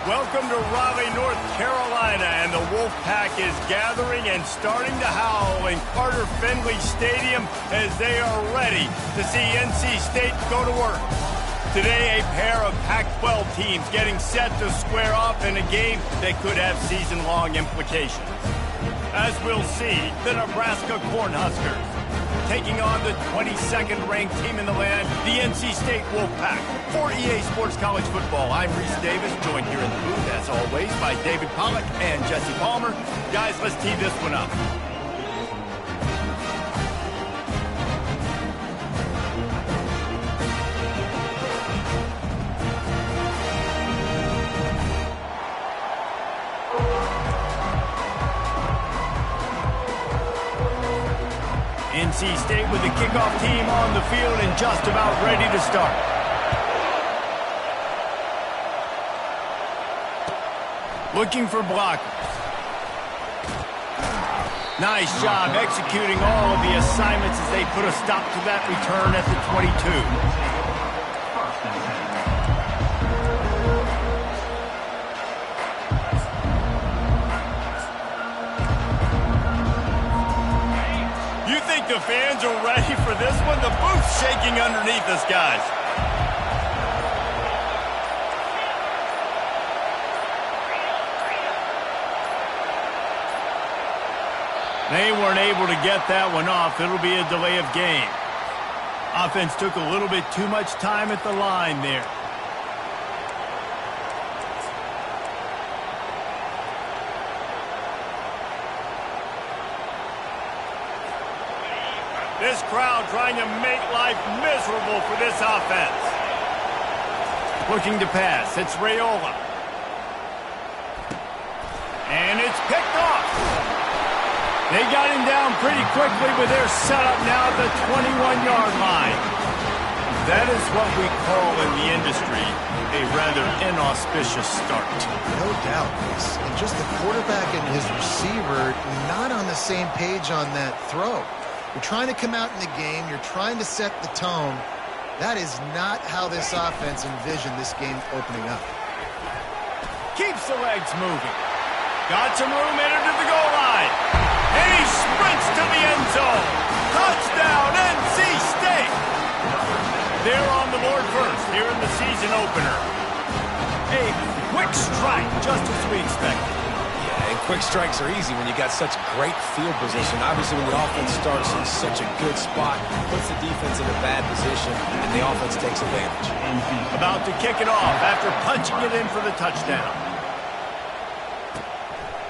Welcome to Raleigh, North Carolina, and the Wolfpack is gathering and starting to howl in Carter Finley Stadium as they are ready to see NC State go to work. Today, a pair of Pac-12 teams getting set to square off in a game that could have season-long implications. As we'll see, the Nebraska Cornhuskers taking on the 22nd ranked team in the land, the NC State Wolfpack. For EA Sports College Football, I'm Reese Davis, joined here in the booth, as always, by David Pollack and Jesse Palmer. Guys, let's tee this one up. NC State with the kickoff team on the field and just about ready to start. Looking for blockers. Nice job executing all of the assignments as they put a stop to that return at the 22. The fans are ready for this one. The booth's shaking underneath us, guys. They weren't able to get that one off. It'll be a delay of game. Offense took a little bit too much time at the line there. This crowd trying to make life miserable for this offense. Looking to pass. It's Raiola. And it's picked off. They got him down pretty quickly, but they're set up now at the 21-yard line. That is what we call in the industry a rather inauspicious start. No doubt. And just the quarterback and his receiver not on the same page on that throw. You're trying to come out in the game. You're trying to set the tone. That is not how this offense envisioned this game opening up. Keeps the legs moving. Got some room entered to the goal line. And he sprints to the end zone. Touchdown, NC State. They're on the board first here in the season opener. A quick strike, just as we expected. And quick strikes are easy when you got such great field position. Obviously, when the offense starts in such a good spot, puts the defense in a bad position, and the offense takes advantage. About to kick it off after punching it in for the touchdown.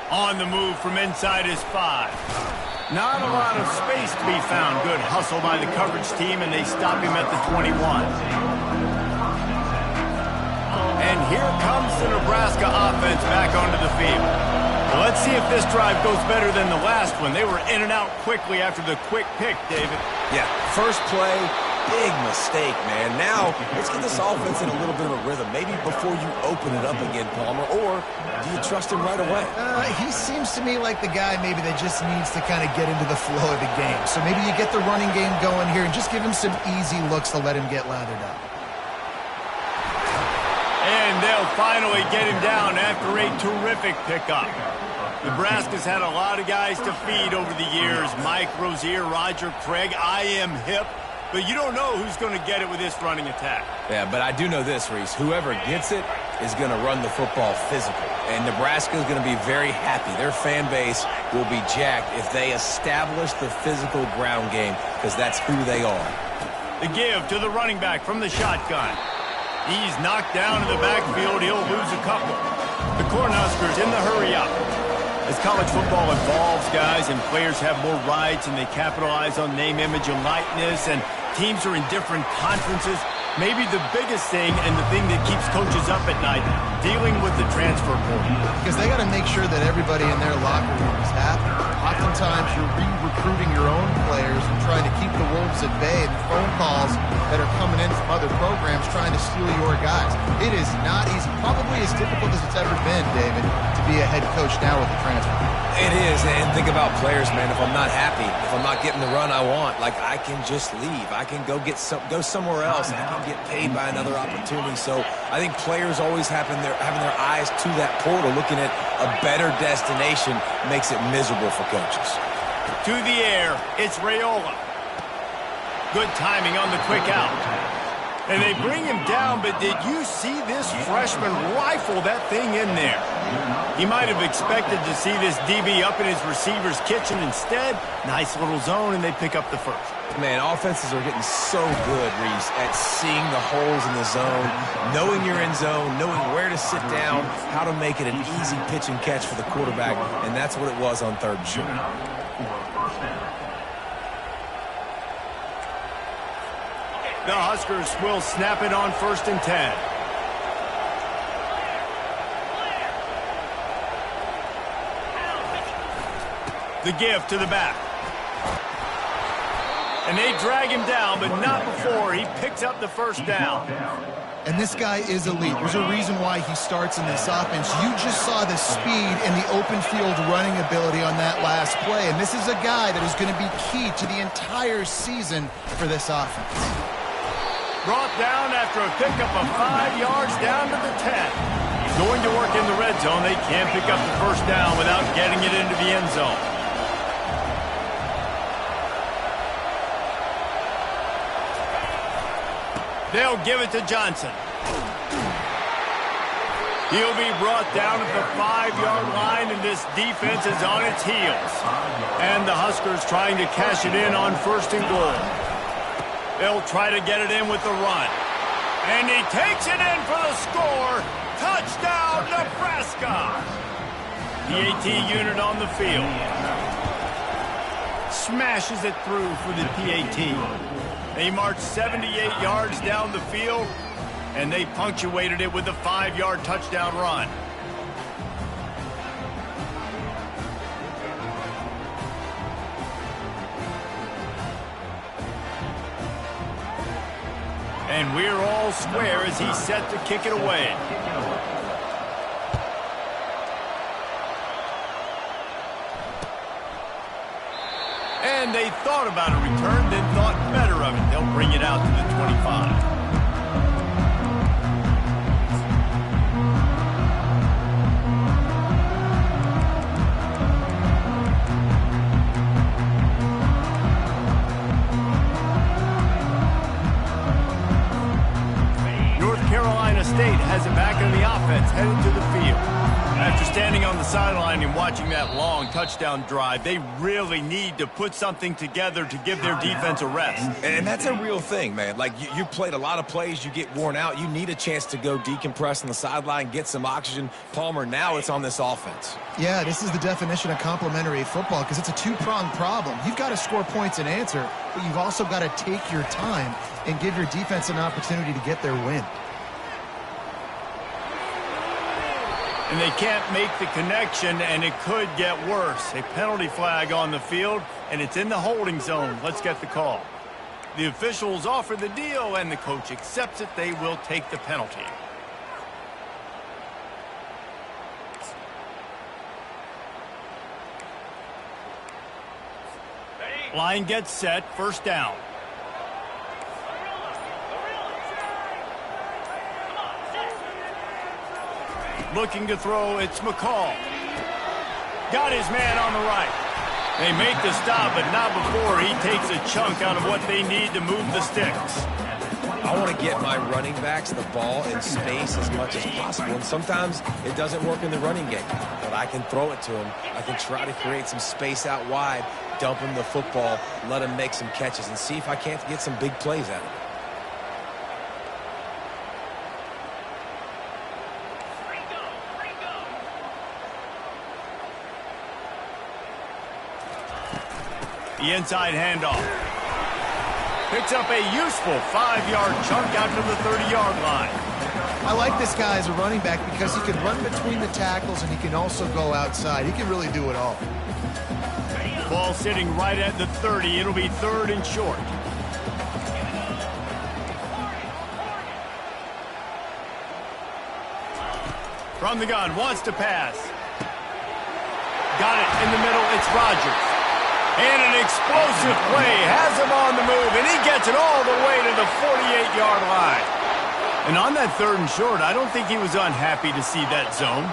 On the move from inside his 5. Not a lot of space to be found. Good hustle by the coverage team, and they stop him at the 21. And here comes the Nebraska offense back onto the field. Well, let's see if this drive goes better than the last one. They were in and out quickly after the quick pick, David. Yeah, first play, big mistake, man. Now, let's get this offense in a little bit of a rhythm. Maybe before you open it up again, Palmer, or do you trust him right away? He seems to me like the guy maybe that just needs to kind of get into the flow of the game. So maybe you get the running game going here and just give him some easy looks to let him get lathered up. And they'll finally get him down after a terrific pickup. Nebraska's had a lot of guys to feed over the years. Mike Rozier, Roger Craig, I am hip. But you don't know who's going to get it with this running attack. Yeah, but I do know this, Reese. Whoever gets it is going to run the football physical. And Nebraska is going to be very happy. Their fan base will be jacked if they establish the physical ground game, because that's who they are. The give to the running back from the shotgun. He's knocked down in the backfield. He'll lose a couple. The Cornhuskers in the hurry-up. As college football evolves, guys, and players have more rights and they capitalize on name, image, and likeness, and teams are in different conferences, maybe the biggest thing and the thing that keeps coaches up at night, dealing with the transfer portal. Because they got to make sure that everybody in their locker room is happy. Oftentimes, you're re-recruiting your own players and trying to keep the wolves at bay, and phone calls that are coming in from other programs trying to steal your guys. It is not easy, probably as difficult as it's ever been, David, to be a head coach now with the transfer. It is, and think about players, man. If I'm not happy, if I'm not getting the run I want, like, I can just leave. I can go somewhere else. I can get paid by another opportunity. So I think players always have in having their eyes to that portal, looking at a better destination, makes it miserable for coaches. To the air, it's Raiola. Good timing on the quick out. And they bring him down, but did you see this freshman rifle that thing in there? He might have expected to see this DB up in his receiver's kitchen. Instead, nice little zone, and they pick up the first. Man, offenses are getting so good, Reese, at seeing the holes in the zone, knowing you're in zone, knowing where to sit down, how to make it an easy pitch and catch for the quarterback, and that's what it was on 3rd and short. The Huskers will snap it on 1st and 10. The give to the back. And they drag him down, but not before he picks up the first down. And this guy is elite. There's a reason why he starts in this offense. You just saw the speed and the open field running ability on that last play. And this is a guy that is going to be key to the entire season for this offense. Brought down after a pickup of 5 yards down to the 10. Going to work in the red zone. They can't pick up the first down without getting it into the end zone. They'll give it to Johnson. He'll be brought down at the 5-yard line, and this defense is on its heels. And the Huskers trying to cash it in on 1st and goal. They'll try to get it in with the run. And he takes it in for the score. Touchdown, Nebraska. The AT unit on the field. Smashes it through for the PAT. They marched 78 yards down the field, and they punctuated it with a 5-yard touchdown run. And we're all square as he's set to kick it away. And they thought about a return, then thought better of it. They'll bring it out to the 25. North Carolina State has it back in the offense, headed to the field. After standing on the sideline and watching that long touchdown drive, they really need to put something together to give their defense a rest. And that's a real thing, man. Like, you played a lot of plays, you get worn out. You need a chance to go decompress on the sideline, get some oxygen. Palmer, now it's on this offense. Yeah, this is the definition of complementary football because it's a two-pronged problem. You've got to score points and answer, but you've also got to take your time and give your defense an opportunity to get their win. And they can't make the connection, and it could get worse. A penalty flag on the field, and it's in the holding zone. Let's get the call. The officials offer the deal, and the coach accepts it. They will take the penalty. Line gets set, 1st down. Looking to throw, it's McCall. Got his man on the right. They make the stop, but not before he takes a chunk out of what they need to move the sticks. I want to get my running backs the ball in space as much as possible, and sometimes it doesn't work in the running game, but I can throw it to him. I can try to create some space out wide, dump him the football, let him make some catches, and see if I can't get some big plays out of it. The inside handoff. Picks up a useful 5-yard chunk out to the 30-yard line. I like this guy as a running back because he can run between the tackles and he can also go outside. He can really do it all. Ball sitting right at the 30. It'll be 3rd and short. From the gun, wants to pass. Got it in the middle. It's Rodgers. And an explosive play has him on the move, and he gets it all the way to the 48-yard line. And on that 3rd and short, I don't think he was unhappy to see that zone.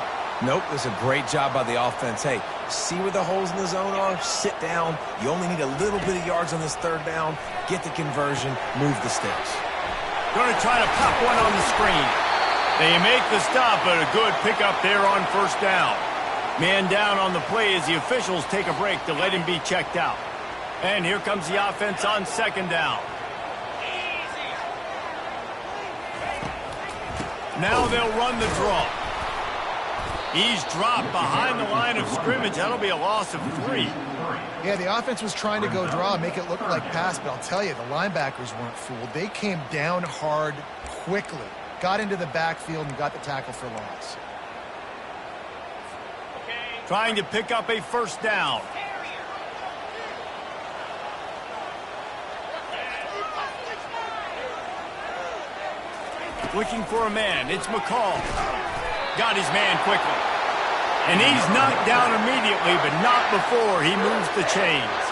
Nope, it's a great job by the offense. Hey, see where the holes in the zone are? Sit down. You only need a little bit of yards on this 3rd down. Get the conversion. Move the sticks. Going to try to pop one on the screen. They make the stop, but a good pickup there on 1st down. Man down on the play as the officials take a break to let him be checked out. And here comes the offense on 2nd down. Now they'll run the draw. He's dropped behind the line of scrimmage. That'll be a loss of 3. Yeah, the offense was trying to go draw, make it look like pass, but I'll tell you, the linebackers weren't fooled. They came down hard quickly, got into the backfield, and got the tackle for loss. Trying to pick up a 1st down. Looking for a man. It's McCall. Got his man quickly. And he's knocked down immediately, but not before he moves the chains.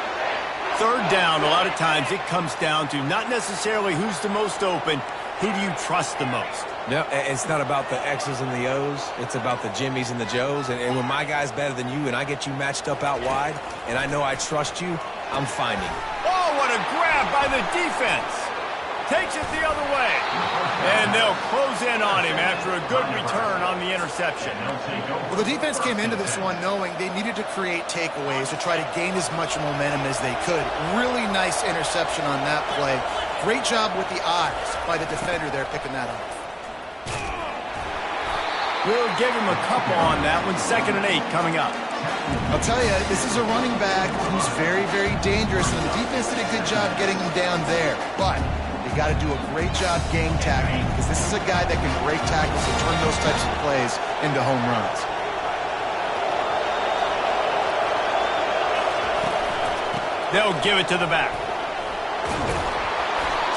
3rd down, a lot of times it comes down to not necessarily who's the most open, who do you trust the most? No, it's not about the X's and the O's. It's about the Jimmies and the Joes. And when my guy's better than you and I get you matched up out wide and I know I trust you, I'm finding. Oh, what a grab by the defense. Takes it the other way. And they'll close in on him after a good return on the interception. Well, the defense came into this one knowing they needed to create takeaways to try to gain as much momentum as they could. Really nice interception on that play. Great job with the eyes by the defender there picking that up. We'll give him a couple on that one. 2nd and 8 coming up. I'll tell you, this is a running back who's very, very dangerous, and the defense did a good job getting him down there. But you got to do a great job game tackling because this is a guy that can break tackles and turn those types of plays into home runs. They'll give it to the back.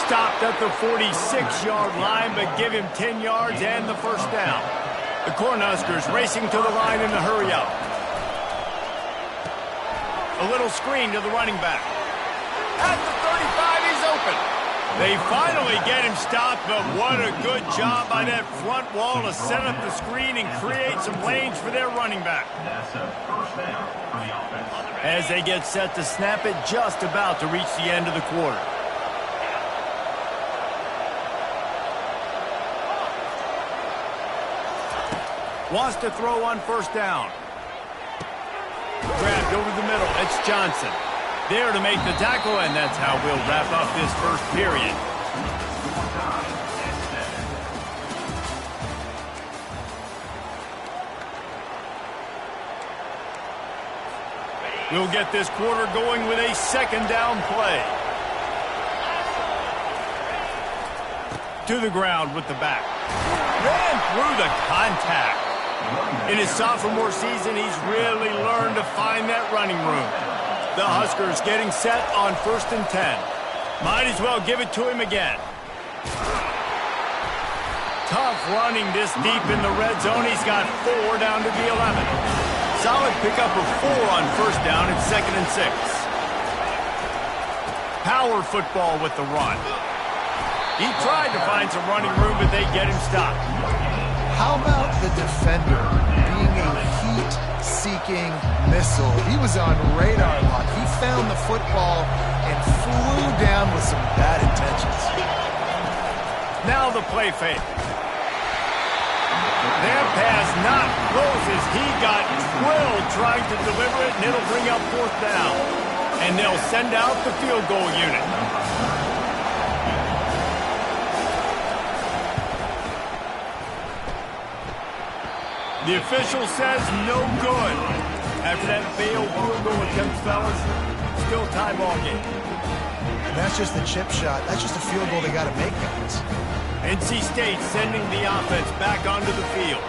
Stopped at the 46-yard line, but give him 10 yards and the 1st down. The Cornhuskers racing to the line in a hurry up. A little screen to the running back. At the 35, he's open. They finally get him stopped, but what a good job by that front wall to set up the screen and create some lanes for their running back. As they get set to snap it, just about to reach the end of the quarter. Wants to throw on 1st down. Grabbed over the middle. It's Johnson. There to make the tackle, and that's how we'll wrap up this 1st period. We'll get this quarter going with a 2nd down play. To the ground with the back. Ran through the contact. In his sophomore season, he's really learned to find that running room. The Huskers getting set on 1st and 10. Might as well give it to him again. Tough running this deep in the red zone. He's got 4 down to the 11. Solid pickup of 4 on 1st down and 2nd and 6. Power football with the run. He tried to find some running room, but they get him stopped. How about the defender being a heat-seeking missile? He was on radar lock. He found the football and flew down with some bad intentions. Now the play fake. Their pass not close as he got drilled trying to deliver it, and it'll bring up 4th down. And they'll send out the field goal unit. The official says no good. After that failed field goal attempt, fellas, still tie ball game. And that's just the chip shot. That's just a field goal they got to make, guys. NC State sending the offense back onto the field.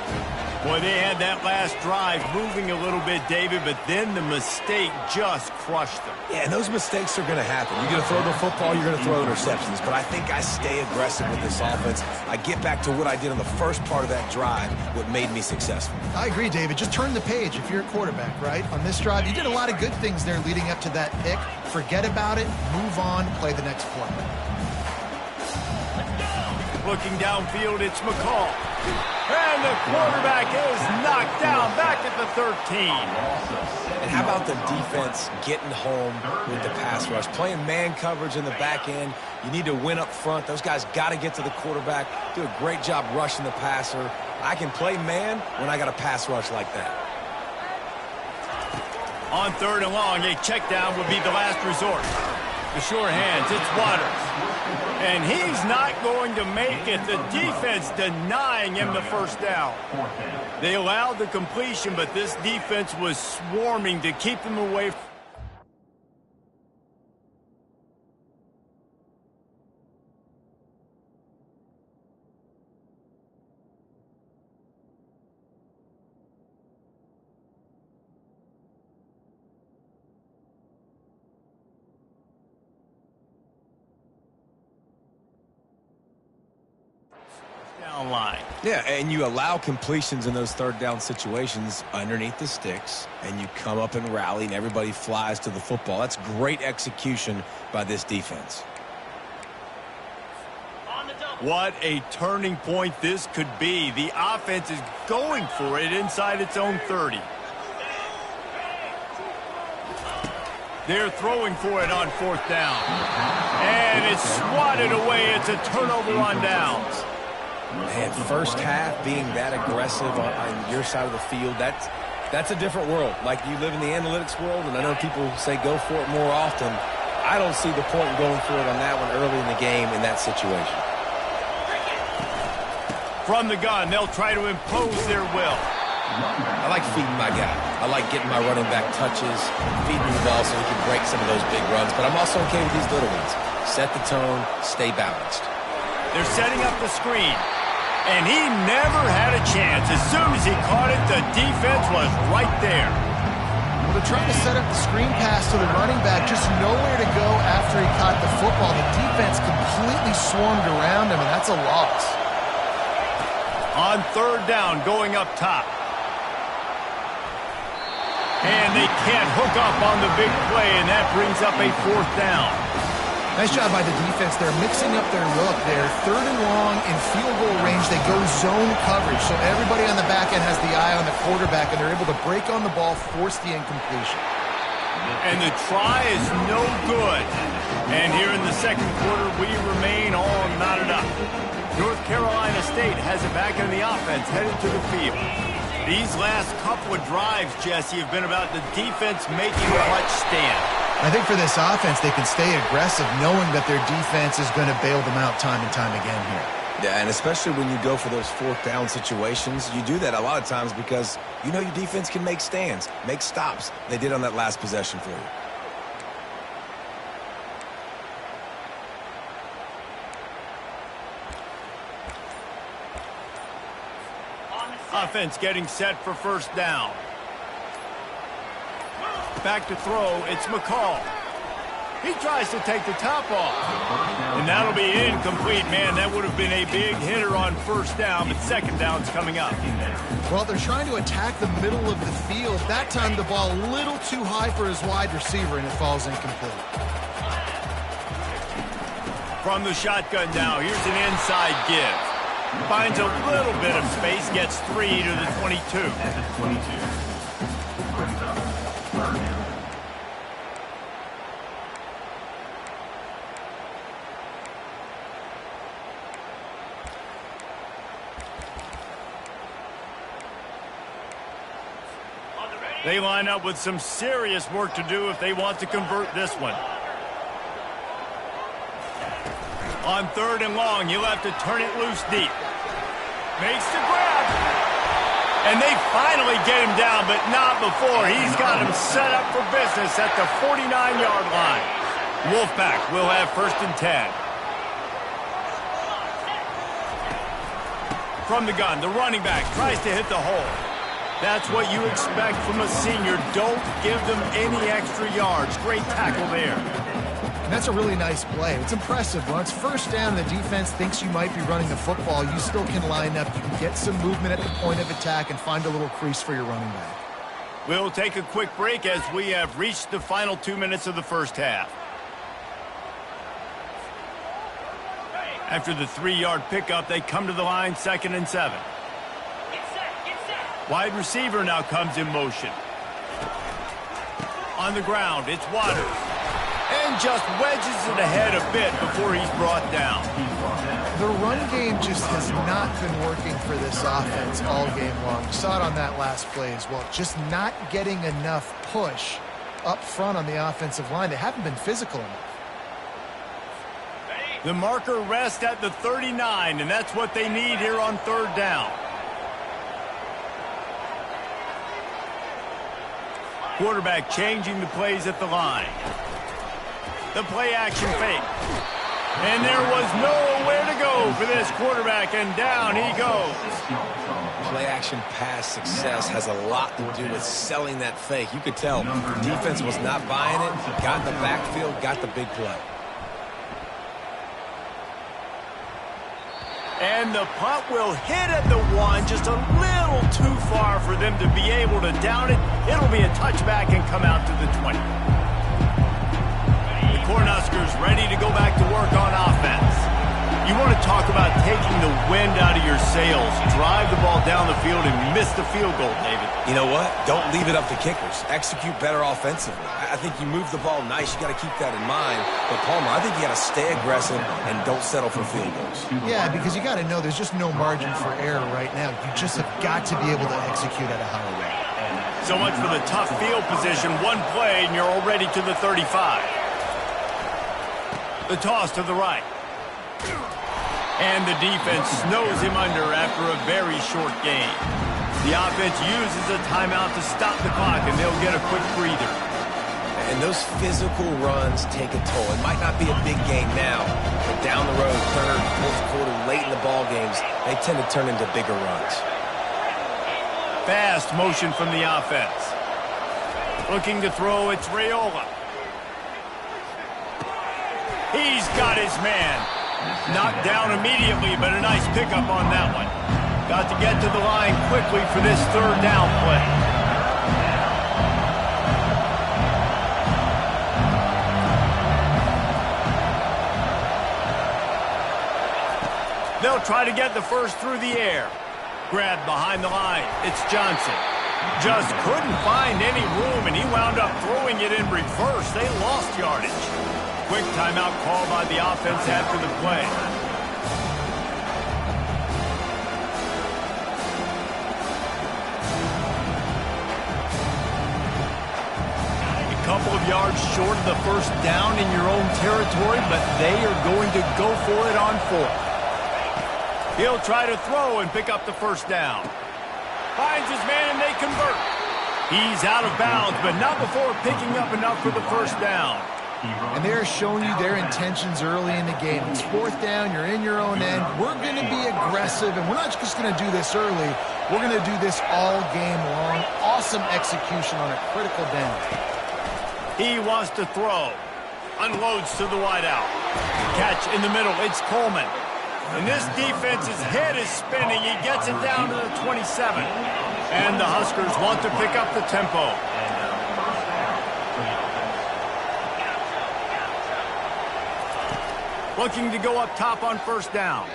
Boy, they had that last drive moving a little bit, David, but then the mistake just crushed them. Yeah, and those mistakes are going to happen. You're going to throw the football, you're going to throw interceptions. But I think I stay aggressive with this offense. I get back to what I did on the first part of that drive, what made me successful. I agree, David. Just turn the page if you're a quarterback, right? On this drive, you did a lot of good things there leading up to that pick. Forget about it, move on, play the next play. Looking downfield, it's McCall. And the quarterback is knocked down back at the 13. And how about the defense getting home with the pass rush? Playing man coverage in the back end. You need to win up front. Those guys got to get to the quarterback. Do a great job rushing the passer. I can play man when I got a pass rush like that. On 3rd and long, a check down would be the last resort. The sure hands, it's Waters. And he's not going to make it. The defense denying him the first down. They allowed the completion, but this defense was swarming to keep them away. Line. Yeah, and you allow completions in those 3rd down situations underneath the sticks, and you come up and rally, and everybody flies to the football. That's great execution by this defense. What a turning point this could be. The offense is going for it inside its own 30. They're throwing for it on 4th down. And it's swatted away. It's a turnover on downs. Man, first half being that aggressive on your side of the field, that's a different world. Like, you live in the analytics world, and I know people say go for it more often. I don't see the point in going for it on that one early in the game in that situation. From the gun, they'll try to impose their will. I like feeding my guy. I like getting my running back touches, feeding the ball so he can break some of those big runs. But I'm also okay with these little ones. Set the tone, stay balanced. They're setting up the screen. And he never had a chance. As soon as he caught it, the defense was right there. Well, they're trying to set up the screen pass to the running back, just nowhere to go after he caught the football. The defense completely swarmed around him, and that's a loss. On 3rd down, going up top. And they can't hook up on the big play, and that brings up a 4th down. Nice job by the defense. They're mixing up their look. They're 3rd and long in field goal range. They go zone coverage, so everybody on the back end has the eye on the quarterback, and they're able to break on the ball, force the incompletion. And the try is no good. And here in the 2nd quarter, we remain all knotted up. North Carolina State has it back in the offense, headed to the field. These last couple of drives, Jesse, have been about the defense making a clutch stand. I think for this offense, they can stay aggressive knowing that their defense is going to bail them out time and time again here. Yeah, and especially when you go for those 4th down situations, you do that a lot of times because you know your defense can make stands, make stops. They did on that last possession for you. Offense getting set for 1st down. Back to throw, it's McCall. He tries to take the top off. And that'll be incomplete, man. That would have been a big hitter on 1st down, but 2nd down's coming up. Well, they're trying to attack the middle of the field. That time the ball a little too high for his wide receiver, and it falls incomplete. From the shotgun now, here's an inside give. Finds a little bit of space, gets 3 to the 22. They line up with some serious work to do if they want to convert this one. On 3rd and long, he'll have to turn it loose deep. Makes the grab. And they finally get him down, but not before. He's got him set up for business at the 49-yard line. Wolfpack will have 1st and 10. From the gun, the running back tries to hit the hole. That's what you expect from a senior. Don't give them any extra yards. Great tackle there. And that's a really nice play. It's impressive. Once 1st down, the defense thinks you might be running the football. You still can line up. You can get some movement at the point of attack and find a little crease for your running back. We'll take a quick break as we have reached the final 2 minutes of the 1st half. After the 3-yard pickup, they come to the line, 2nd and 7. Wide receiver now comes in motion. On the ground, it's Waters. And just wedges it ahead a bit before he's brought down. The run game just has not been working for this offense all game long. You saw it on that last play as well. Just not getting enough push up front on the offensive line. They haven't been physical enough. The marker rests at the 39, and that's what they need here on 3rd down. Quarterback changing the plays at the line. The play action fake. And there was nowhere to go for this quarterback, and down he goes. Play action pass success has a lot to do with selling that fake. You could tell the defense was not buying it, got in the backfield, got the big play. And the punt will hit at the 1, just a little too far for them to be able to down it. It'll be a touchback and come out to the 20. The Cornhuskers ready to go back to work on offense. You want to talk about taking the wind out of your sails. Drive the ball down the field and miss the field goal, David. You know what? Don't leave it up to kickers. Execute better offensively. I think you move the ball nice. You got to keep that in mind. But, Palmer, I think you got to stay aggressive and don't settle for field goals. Yeah, because you got to know there's just no margin for error right now. You just have got to be able to execute at a higher rate. So much for the tough field position. One play, and you're already to the 35. The toss to the right. And the defense snows him under after a very short game. The offense uses a timeout to stop the clock, and they'll get a quick breather. And those physical runs take a toll. It might not be a big game now, but down the road, 3rd, 4th quarter, late in the ball games, they tend to turn into bigger runs. Fast motion from the offense. Looking to throw, it's Raiola. He's got his man. Knocked down immediately, but a nice pickup on that one. Got to get to the line quickly for this 3rd down play. They'll try to get the first through the air. Grab behind the line. It's Johnson. Just couldn't find any room, and he wound up throwing it in reverse. They lost yardage. Quick timeout call by the offense after the play. A couple of yards short of the first down in your own territory, but they are going to go for it on 4th. He'll try to throw and pick up the first down. Finds his man and they convert. He's out of bounds, but not before picking up enough for the first down. And they're showing you their intentions early in the game. It's 4th down, you're in your own end. We're going to be aggressive, and we're not just going to do this early. We're going to do this all game long. Awesome execution on a critical down. He wants to throw. Unloads to the wideout. Catch in the middle, it's Coleman. And this defense's head is spinning. He gets it down to the 27. And the Huskers want to pick up the tempo. Looking to go up top on 1st down.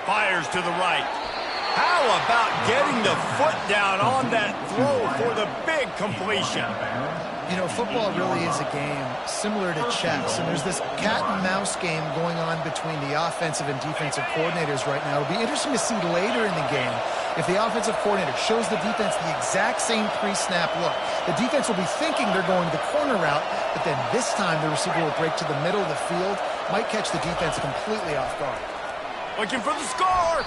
Fires to the right. How about getting the foot down on that throw for the big completion? You know, football really is a game similar to chess, and there's this cat-and-mouse game going on between the offensive and defensive coordinators right now. It'll be interesting to see later in the game if the offensive coordinator shows the defense the exact same pre-snap look. The defense will be thinking they're going the corner route, but then this time the receiver will break to the middle of the field, might catch the defense completely off guard. Looking for the score.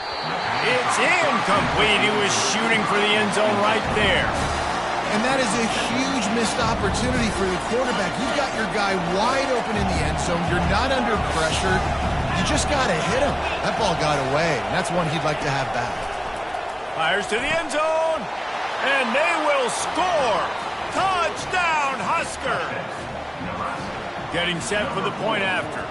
It's incomplete. He was shooting for the end zone right there. And that is a huge missed opportunity for the quarterback. You've got your guy wide open in the end zone. You're not under pressure. You just got to hit him. That ball got away, and that's one he'd like to have back. Fires to the end zone, and they will score. Touchdown, Husker. Getting set for the point after.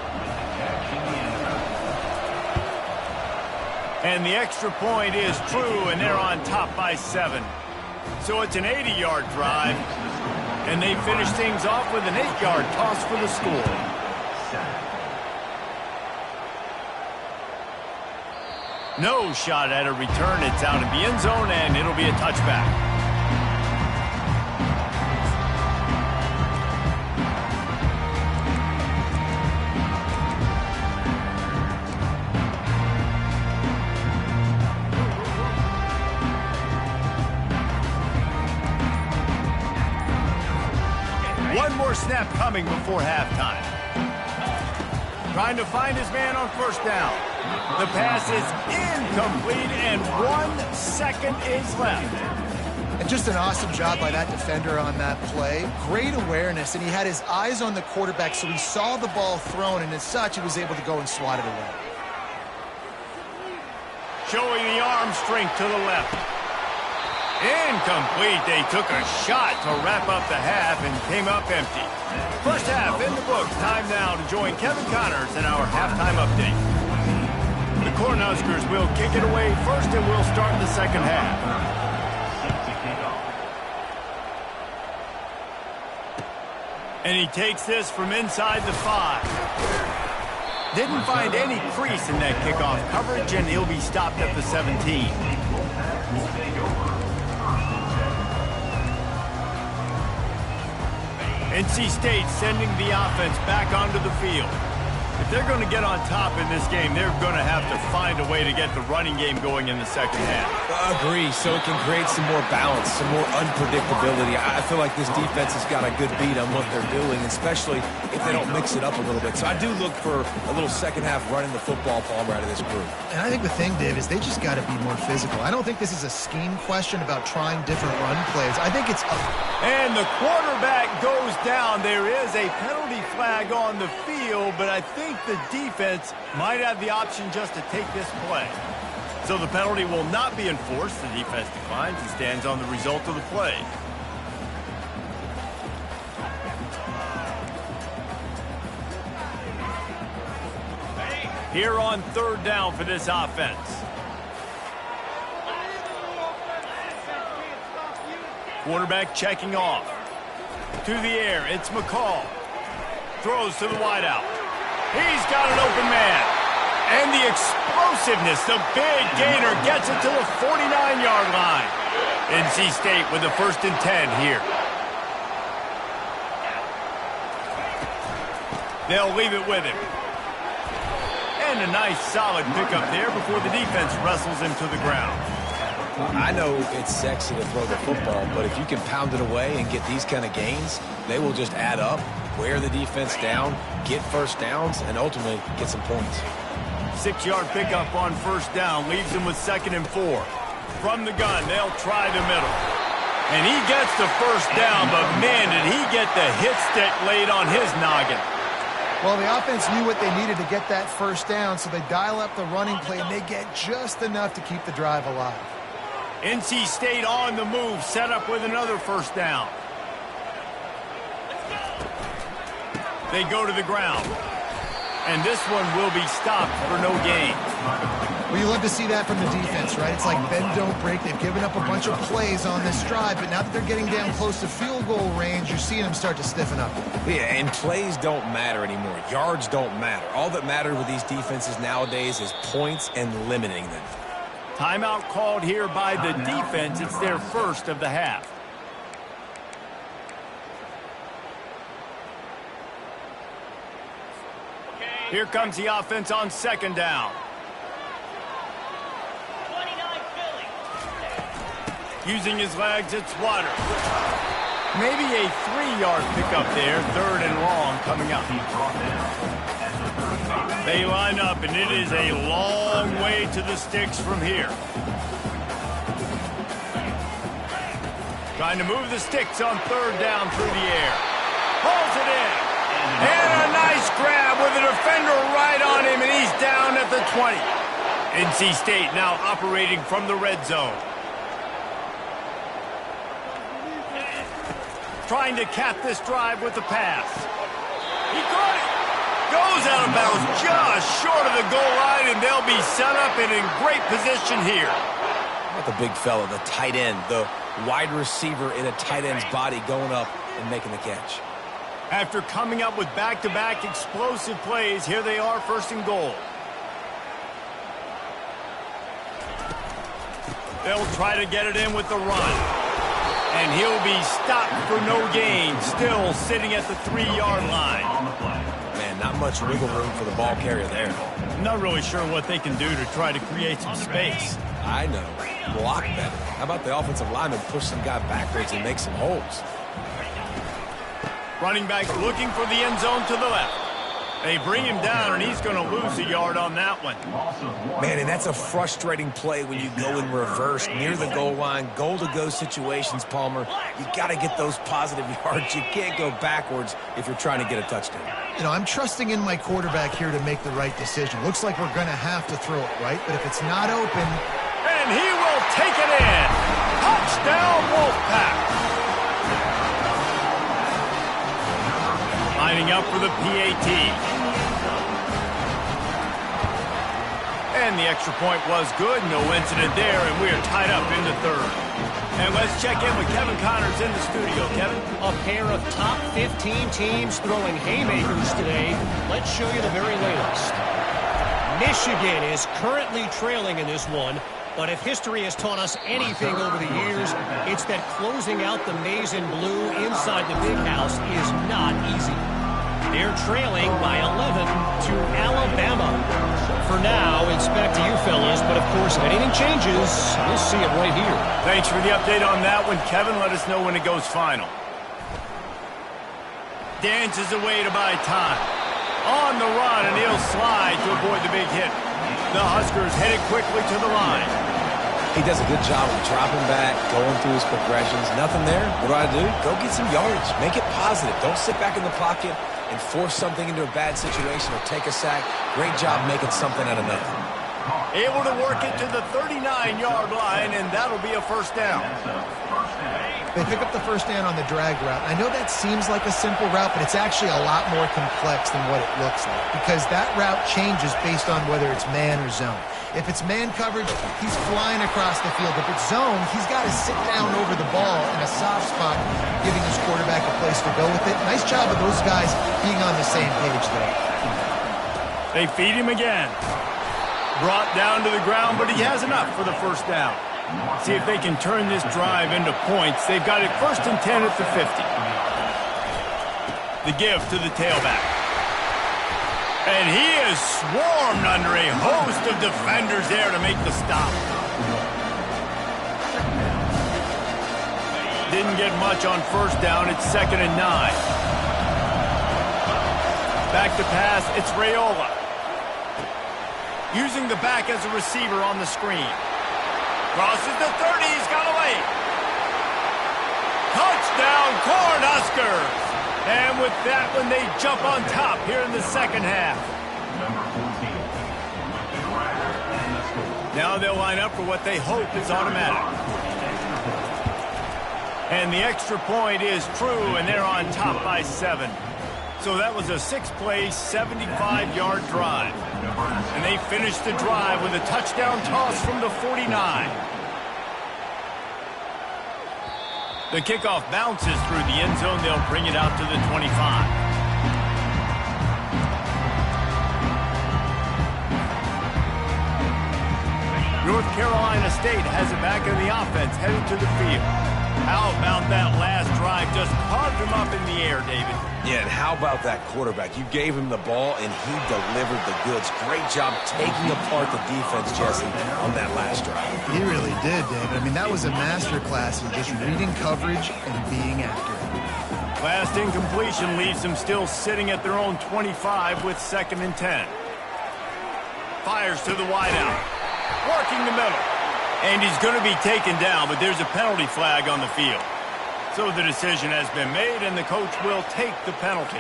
And the extra point is true, and they're on top by 7. So it's an 80-yard drive, and they finish things off with an 8-yard toss for the score. No shot at a return. It's out of the end zone, and it'll be a touchback. One more snap coming before halftime. Trying to find his man on first down. The pass is incomplete, and 1 second is left. And just an awesome job by that defender on that play. Great awareness, and he had his eyes on the quarterback, so he saw the ball thrown, and as such, he was able to go and swat it away. Showing the arm strength to the left. Incomplete. They took a shot to wrap up the half and came up empty. First half in the books. Time now to join Kevin Connors in our halftime update. The Cornhuskers will kick it away first, and we'll start the second half. And he takes this from inside the 5. Didn't find any crease in that kickoff coverage, and he'll be stopped at the 17. NC State sending the offense back onto the field. If they're going to get on top in this game, they're going to have to find a way to get the running game going in the second half. Agree, so it can create some more balance, some more unpredictability. I feel like this defense has got a good beat on what they're doing, especially if they don't mix it up a little bit. So I do look for a little second half running the football Palmer out of this group. And I think the thing, Dave, is they just got to be more physical. I don't think this is a scheme question about trying different run plays. I think it's... And the quarterback goes down. There is a penalty flag on the field, but I think the defense might have the option just to take this play. So the penalty will not be enforced. The defense declines and stands on the result of the play. Here on third down for this offense. Quarterback checking off. To the air, it's McCall. Throws to the wideout. He's got an open man. And the explosiveness, the big gainer gets it to the 49-yard line. NC State with the 1st and 10 here. They'll leave it with him. And a nice solid pickup there before the defense wrestles him to the ground. I know it's sexy to throw the football, but if you can pound it away and get these kind of gains, they will just add up, wear the defense down, get first downs, and ultimately get some points. 6-yard pickup on first down leaves him with 2nd and 4. From the gun, they'll try the middle. And he gets the first down, but man, did he get the hit stick laid on his noggin. Well, the offense knew what they needed to get that first down, so they dial up the running play, and they get just enough to keep the drive alive. NC State on the move, set up with another first down. They go to the ground. And this one will be stopped for no gain. Well, you love to see that from the defense, right? It's like bend, don't break. They've given up a bunch of plays on this drive, but now that they're getting down close to field goal range, you're seeing them start to stiffen up. Yeah, and plays don't matter anymore. Yards don't matter. All that matters with these defenses nowadays is points and limiting them. Timeout called here by the defense. It's their first of the half. Here comes the offense on 2nd down. 29 Philly. Using his legs, it's Waters. Maybe a 3-yard pickup there. 3rd and long coming up. They line up, and it is a long way to the sticks from here. Trying to move the sticks on 3rd down through the air. Pulls it in. And a nice grab with a defender right on him, and he's down at the 20. NC State now operating from the red zone. Trying to cap this drive with the pass. He caught it. Goes out of bounds just short of the goal line, and they'll be set up and in great position here. Not the big fella, the tight end, the wide receiver in a tight end's body going up and making the catch. After coming up with back-to-back explosive plays, here they are, 1st and goal. They'll try to get it in with the run. And he'll be stopped for no gain, still sitting at the 3-yard line. Man, not much wiggle room for the ball carrier there. Not really sure what they can do to try to create some space. I know. Block better. How about the offensive lineman push some guy backwards and make some holes? Running back looking for the end zone to the left. They bring him down, and he's going to lose a yard on that one. Man, and that's a frustrating play when you go in reverse near the goal line, goal-to-go situations, Palmer. You got to get those positive yards. You can't go backwards if you're trying to get a touchdown. You know, I'm trusting in my quarterback here to make the right decision. Looks like we're going to have to throw it, right? But if it's not open... And he will take it in. Touchdown, Wolfpack. Lining up for the PAT. And the extra point was good. No incident there, and we are tied up in the third. And let's check in with Kevin Connors in the studio. Kevin? A pair of top 15 teams throwing haymakers today. Let's show you the very latest. Michigan is currently trailing in this one, but if history has taught us anything over the years, it's that closing out the maize and blue inside the big house is not easy. They're trailing by 11 to Alabama. For now, it's back to you fellas, but of course, if anything changes, we'll see it right here. Thanks for the update on that one, Kevin. Let us know when it goes final. Dances away to buy time. On the run, and he'll slide to avoid the big hit. The Huskers headed quickly to the line. He does a good job of dropping back, going through his progressions. Nothing there. What do? Go get some yards. Make it positive. Don't sit back in the pocket and force something into a bad situation or take a sack. Great job making something out of nothing. Able to work it to the 39-yard line, and that'll be a first down. They pick up the first down on the drag route. I know that seems like a simple route, but it's actually a lot more complex than what it looks like because that route changes based on whether it's man or zone. If it's man coverage, he's flying across the field. If it's zone, he's got to sit down over the ball in a soft spot, giving his quarterback a place to go with it. Nice job of those guys being on the same page there. They feed him again. Brought down to the ground, but he has enough for the first down. See if they can turn this drive into points. They've got it 1st and 10 at the 50. The give to the tailback. And he is swarmed under a host of defenders there to make the stop. Didn't get much on first down. It's 2nd and 9. Back to pass. It's Raiola. Using the back as a receiver on the screen. Crosses the 30. He's got away. Touchdown, Cornhuskers. And with that one, they jump on top here in the second half. Now they'll line up for what they hope is automatic. And the extra point is true, and they're on top by 7. So that was a 6-play, 75-yard drive. And they finished the drive with a touchdown toss from the 49. The kickoff bounces through the end zone. They'll bring it out to the 25. North Carolina State has it back in the offense, headed to the field. How about that last drive? Just carved him up in the air, David. Yeah, and how about that quarterback? You gave him the ball, and he delivered the goods. Great job taking apart the defense, Jesse, on that last drive. He really did, David. I mean, that was a masterclass in just reading coverage and being accurate. Last incompletion leaves them still sitting at their own 25 with 2nd and 10. Fires to the wideout. Working the middle. And he's going to be taken down, but there's a penalty flag on the field. So the decision has been made, and the coach will take the penalty.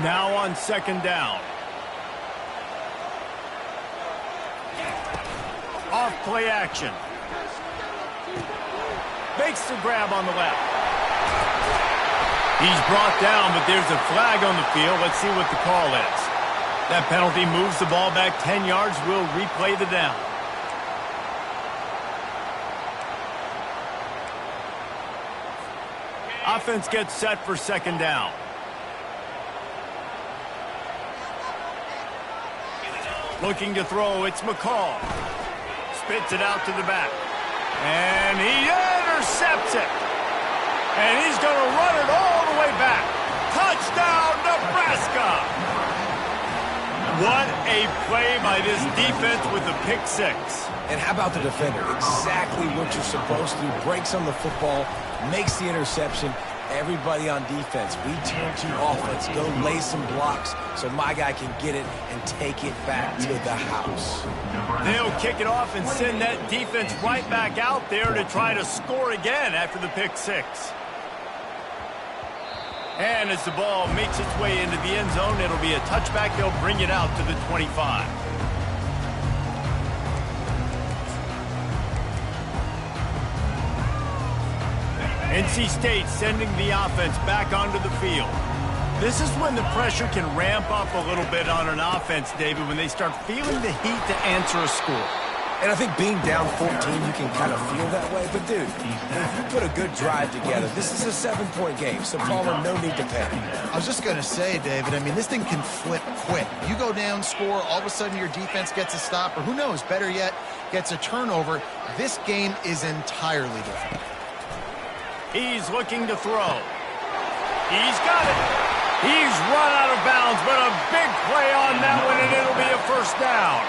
Now on 2nd down. Off play action. Makes the grab on the left. He's brought down, but there's a flag on the field. Let's see what the call is. That penalty moves the ball back 10 yards. We'll replay the down. Offense gets set for 2nd down. Looking to throw, it's McCall. Spits it out to the back. And he intercepts it. And he's going to run it all the way back. Touchdown, Nebraska! What a play by this defense with the pick six. And how about the defender? Exactly what you're supposed to do. Breaks on the football, makes the interception. Everybody on defense, we turn to offense. Go lay some blocks so my guy can get it and take it back to the house. They'll kick it off and send that defense right back out there to try to score again after the pick six. And as the ball makes its way into the end zone, it'll be a touchback. They'll bring it out to the 25. NC State sending the offense back onto the field. This is when the pressure can ramp up a little bit on an offense, David, when they start feeling the heat to answer a score. And I think being down 14, you can kind of feel that way. But, dude, if you put a good drive together, this is a 7-point game, so Palmer, no need to panic. I was just going to say, David, I mean, this thing can flip quick. You go down, score, all of a sudden your defense gets a stop, or who knows, better yet, gets a turnover. This game is entirely different. He's looking to throw. He's got it. He's run out of bounds, but a big play on that one, and it'll be a first down.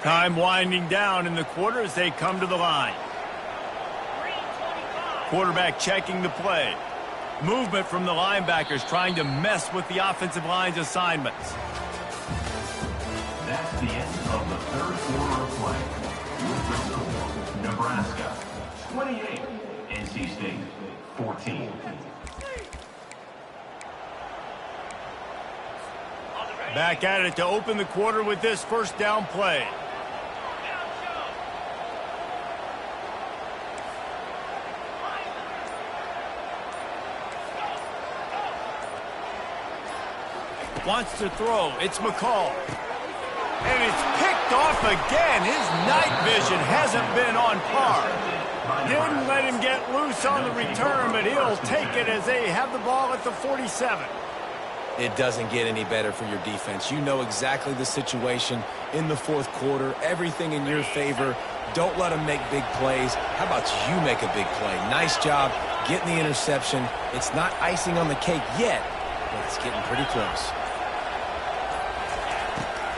Time winding down in the quarter as they come to the line. Quarterback checking the play. Movement from the linebackers trying to mess with the offensive line's assignments. That's the end of the third quarter of play. With the score, Nebraska 28, NC State 14. Back at it to open the quarter with this first down play. Wants to throw. It's McCall. And it's picked off again. His night vision hasn't been on par. Didn't let him get loose on the return, but he'll take it as they have the ball at the 47. It doesn't get any better for your defense. You know exactly the situation in the fourth quarter. Everything in your favor. Don't let them make big plays. How about you make a big play? Nice job getting the interception. It's not icing on the cake yet, but it's getting pretty close.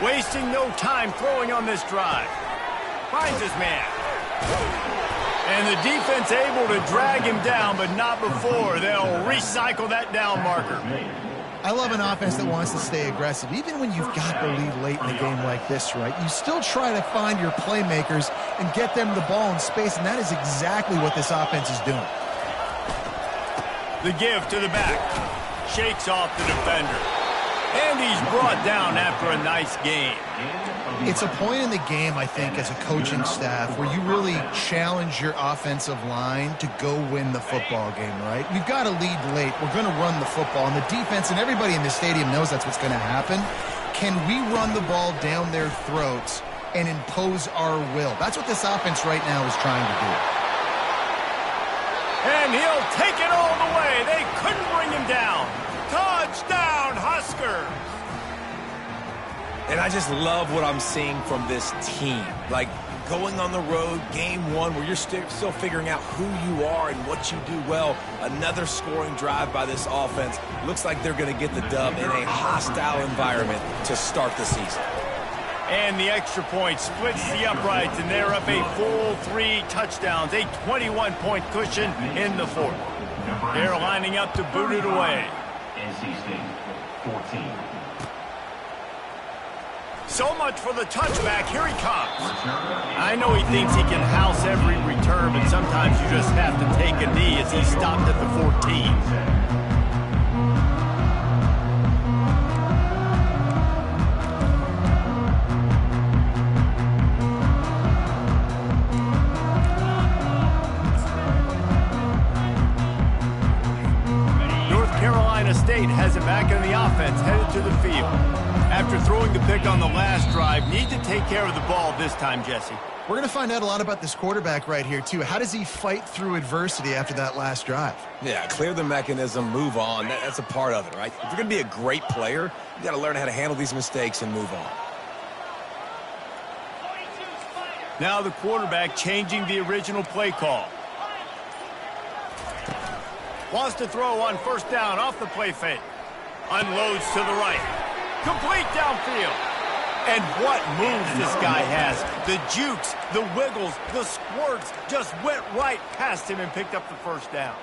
Wasting no time throwing on this drive. Finds his man. And the defense able to drag him down, but not before. They'll recycle that down marker. I love an offense that wants to stay aggressive. Even when you've got the lead late in a game like this, right? You still try to find your playmakers and get them the ball in space, and that is exactly what this offense is doing. The give to the back. Shakes off the defender. And he's brought down after a nice game. It's a point in the game, I think, as a coaching staff where you really challenge your offensive line to go win the football game, right? We've got to lead late. We're going to run the football. And the defense and everybody in this stadium knows that's what's going to happen. Can we run the ball down their throats and impose our will? That's what this offense right now is trying to do. And he'll take it all the way. They couldn't bring him down. Touchdown, Huskers! And I just love what I'm seeing from this team. Like, going on the road, game one, where you're still figuring out who you are and what you do well. Another scoring drive by this offense. Looks like they're going to get the dub in a hostile environment to start the season. And the extra point splits the uprights, and they're up a full 3 touchdowns, a 21-point cushion in the fourth. They're lining up to boot it away. NC State 14. So much for the touchback. Here he comes. I know he thinks he can house every return, but sometimes you just have to take a knee as he stopped at the 14. State has it back in the offense, headed to the field. After throwing the pick on the last drive, need to take care of the ball this time, Jesse. We're going to find out a lot about this quarterback right here, too. How does he fight through adversity after that last drive? Yeah, clear the mechanism, move on. That's a part of it, right? If you're going to be a great player, you got to learn how to handle these mistakes and move on. Now the quarterback changing the original play call. Wants to throw on first down off the play fake. Unloads to the right. Complete downfield. And what moves this guy has. The jukes, the wiggles, the squirts just went right past him and picked up the first down.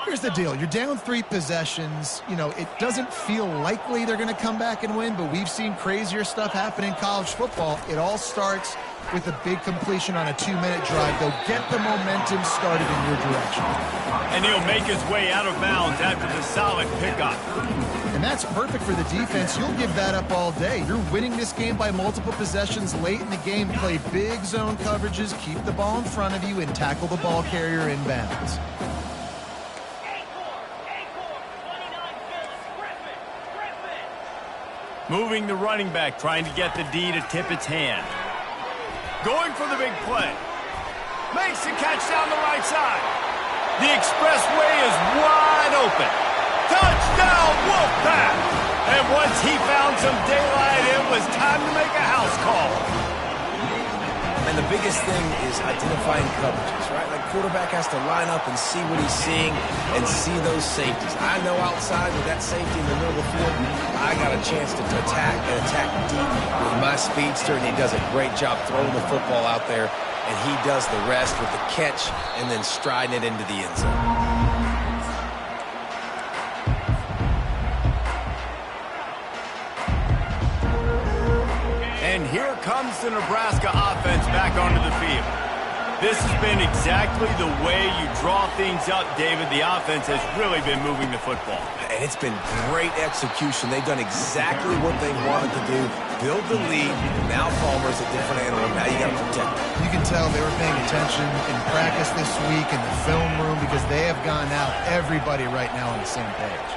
Here's the deal. You're down 3 possessions. You know, it doesn't feel likely they're going to come back and win, but we've seen crazier stuff happen in college football. It all starts with a big completion on a 2-minute drive. They'll get the momentum started in your direction. And he'll make his way out of bounds after the solid pickup. And that's perfect for the defense. You'll give that up all day. You're winning this game by multiple possessions late in the game. Play big zone coverages, keep the ball in front of you, and tackle the ball carrier in bounds. Moving the running back, trying to get the D to tip its hand. Going for the big play. Makes the catch down the right side. The expressway is wide open. Touchdown, Wolfpack! And once he found some daylight, it was time to make a house call. And the biggest thing is identifying coverages, right? Like quarterback has to line up and see what he's seeing and see those safeties. I know outside with that safety in the middle of the field, I got a chance to attack and attack deep with my speedster, and he does a great job throwing the football out there, and he does the rest with the catch and then striding it into the end zone. And here comes the Nebraska offense back onto the field. This has been exactly the way you draw things up, David. The offense has really been moving the football. And it's been great execution. They've done exactly what they wanted to do. Build the lead. Now Palmer's a different animal. Now you got to protect him. You can tell they were paying attention in practice this week in the film room because they have gone out, everybody right now on the same page.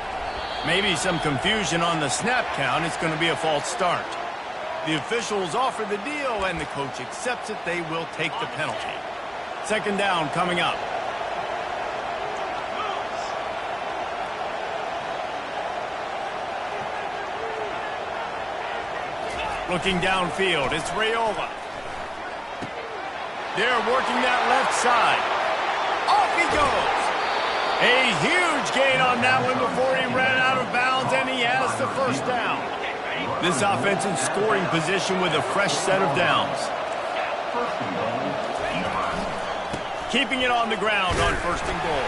Maybe some confusion on the snap count. It's going to be a false start. The officials offer the deal, and the coach accepts it. They will take the penalty. Second down coming up. Looking downfield, it's Raiola. They're working that left side. Off he goes. A huge gain on that one before he ran out of bounds, and he has the first down. This offense in scoring position with a fresh set of downs. Keeping it on the ground on first and goal.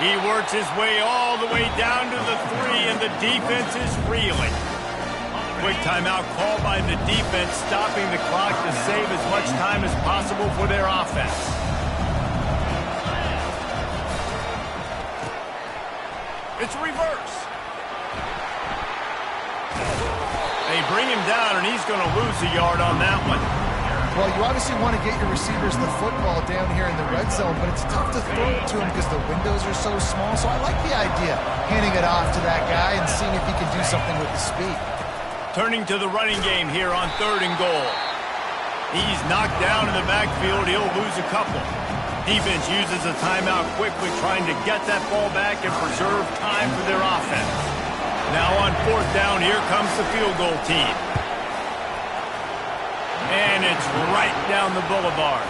He works his way all the way down to the 3, and the defense is reeling. Quick timeout called by the defense, stopping the clock to save as much time as possible for their offense. It's reverse. They bring him down, and he's going to lose a yard on that one. Well, you obviously want to get your receivers the football down here in the red zone, but it's tough to throw it to him because the windows are so small. So I like the idea, handing it off to that guy and seeing if he can do something with the speed. Turning to the running game here on third and goal. He's knocked down in the backfield. He'll lose a couple. Defense uses a timeout quickly, trying to get that ball back and preserve time for their offense. Now on fourth down, here comes the field goal team. And it's right down the boulevard.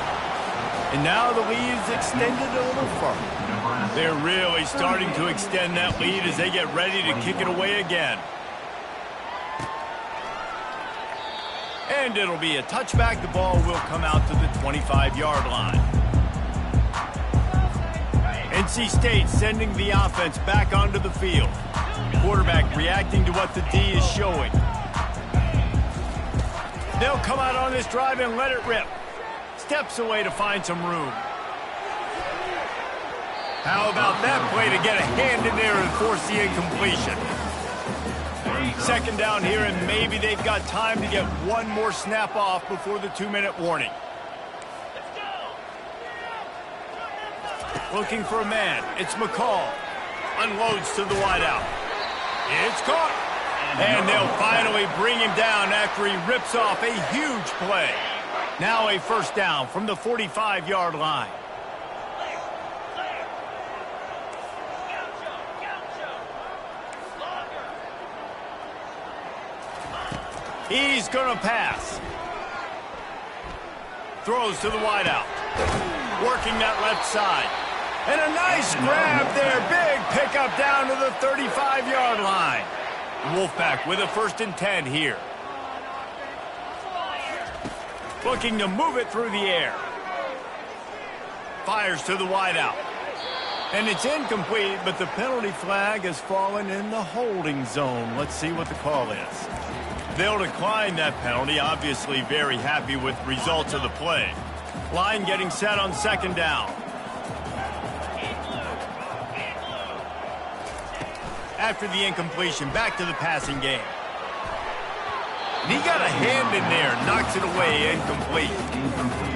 And now the lead is extended a little further. They're really starting to extend that lead as they get ready to kick it away again. And it'll be a touchback. The ball will come out to the 25-yard line. NC State sending the offense back onto the field. Quarterback reacting to what the D is showing. They'll come out on this drive and let it rip. Steps away to find some room. How about that play to get a hand in there and force the incompletion? Second down here, and maybe they've got time to get one more snap off before the 2-minute warning. Looking for a man. It's McCall. Unloads to the wideout. It's caught. And they'll finally bring him down after he rips off a huge play. Now a first down from the 45-yard line. He's going to pass. Throws to the wideout. Working that left side. And a nice grab there. Big pickup down to the 35-yard line. Wolfpack with a 1st and 10 here. Looking to move it through the air. Fires to the wideout. And it's incomplete, but the penalty flag has fallen in the holding zone. Let's see what the call is. They'll decline that penalty. Obviously very happy with the results of the play. Line getting set on 2nd down. After the incompletion, back to the passing game. And he got a hand in there, knocks it away, incomplete.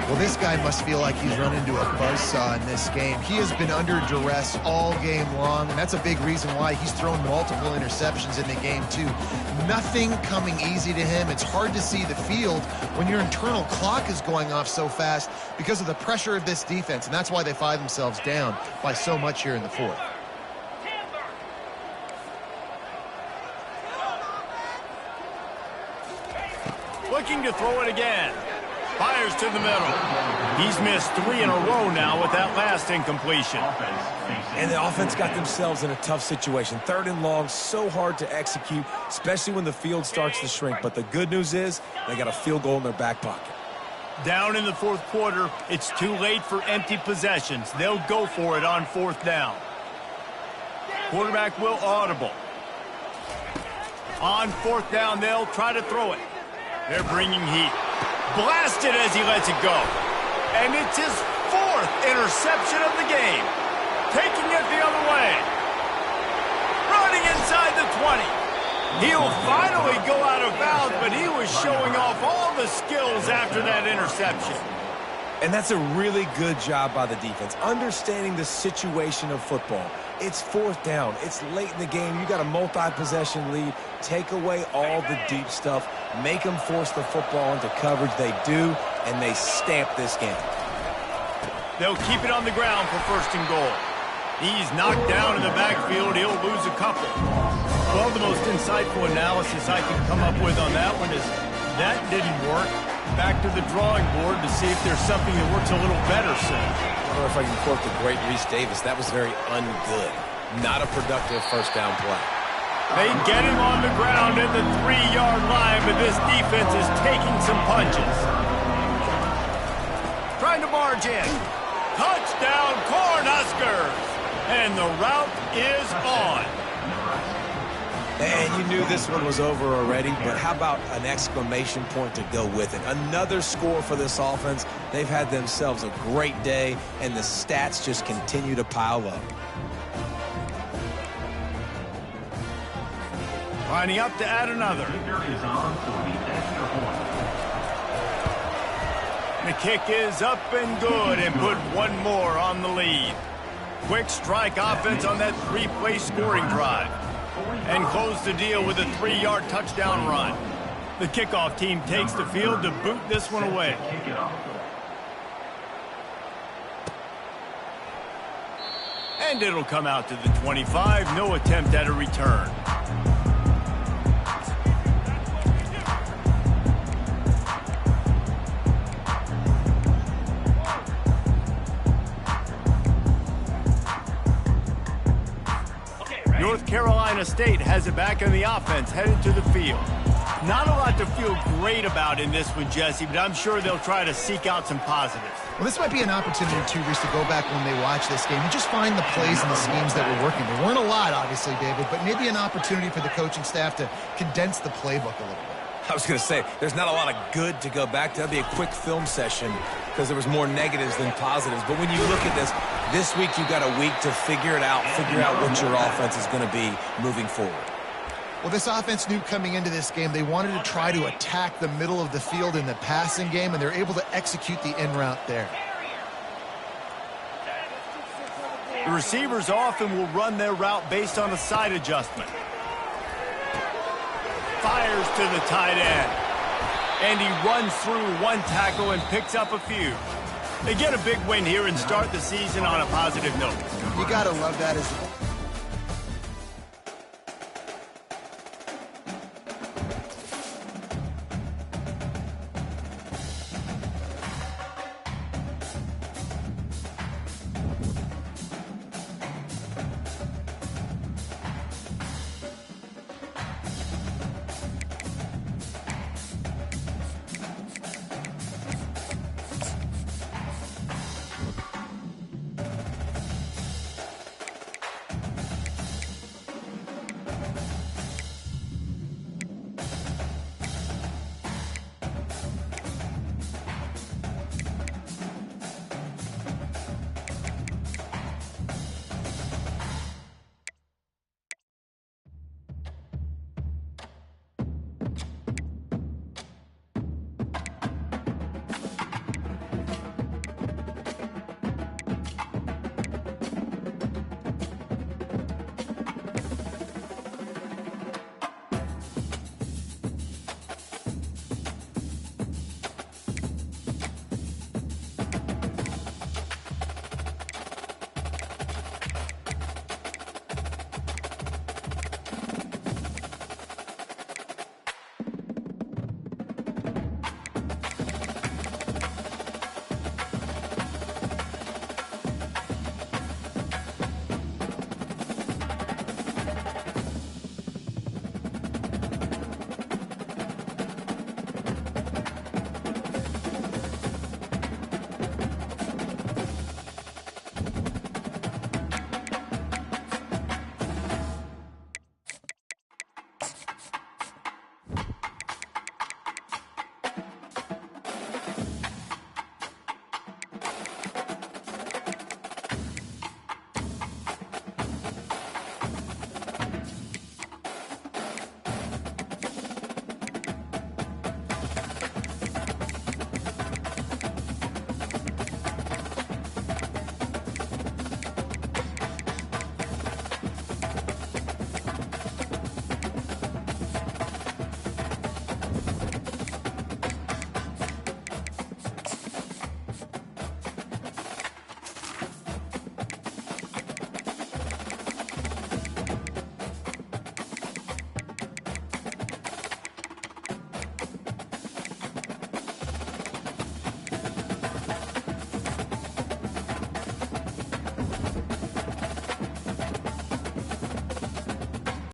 Well, this guy must feel like he's run into a buzzsaw in this game. He has been under duress all game long, and that's a big reason why he's thrown multiple interceptions in the game, too. Nothing coming easy to him. It's hard to see the field when your internal clock is going off so fast because of the pressure of this defense, and that's why they find themselves down by so much here in the 4th. Looking to throw it again. Fires to the middle. He's missed 3 in a row now with that last incompletion. And the offense got themselves in a tough situation. 3rd and long, so hard to execute, especially when the field starts to shrink. But the good news is they got a field goal in their back pocket. Down in the 4th quarter, it's too late for empty possessions. They'll go for it on 4th down. Quarterback will audible. On 4th down, they'll try to throw it. They're bringing heat. Blasted as he lets it go. And it's his 4th interception of the game. Taking it the other way. Running inside the 20. He'll finally go out of bounds, but he was showing off all the skills after that interception. And that's a really good job by the defense, understanding the situation of football. It's 4th down. It's late in the game. You got a multi-possession lead. Take away all the deep stuff. Make them force the football into coverage. They do, and they stamp this game. They'll keep it on the ground for 1st and goal. He's knocked down in the backfield. He'll lose a couple. Well, the most insightful analysis I can come up with on that one is that didn't work. Back to the drawing board to see if there's something that works a little better soon. I don't know if I can quote the great Reese Davis. That was very ungood. Not a productive 1st down play. They get him on the ground at the 3-yard line, but this defense is taking some punches. Trying to barge in. Touchdown, Cornhuskers! And the route is on. And you knew this one was over already, but how about an exclamation point to go with it? Another score for this offense. They've had themselves a great day, and the stats just continue to pile up. Lining up to add another. The kick is up and good, and put one more on the lead. Quick strike offense on that 3-play scoring drive. And close the deal with a 3-yard touchdown run. The kickoff team takes the field to boot this one away. And it'll come out to the 25. No attempt at a return. North Carolina State has it back in the offense, headed to the field. Not a lot to feel great about in this one, Jesse, but I'm sure they'll try to seek out some positives. Well, this might be an opportunity, too, Reese, to go back when they watch this game and just find the plays and the schemes that were working. There weren't a lot, obviously, David, but maybe an opportunity for the coaching staff to condense the playbook a little bit. I was going to say, there's not a lot of good to go back to. That'd be a quick film session because there was more negatives than positives. But when you look at this week you got a week to figure it out, figure out what your offense is going to be moving forward. Well, this offense knew coming into this game they wanted to try to attack the middle of the field in the passing game, and they're able to execute the in route there. The receivers often will run their route based on a side adjustment. fires to the tight end. And he runs through one tackle and picks up a few. They get a big win here and start the season on a positive note. You got to love that as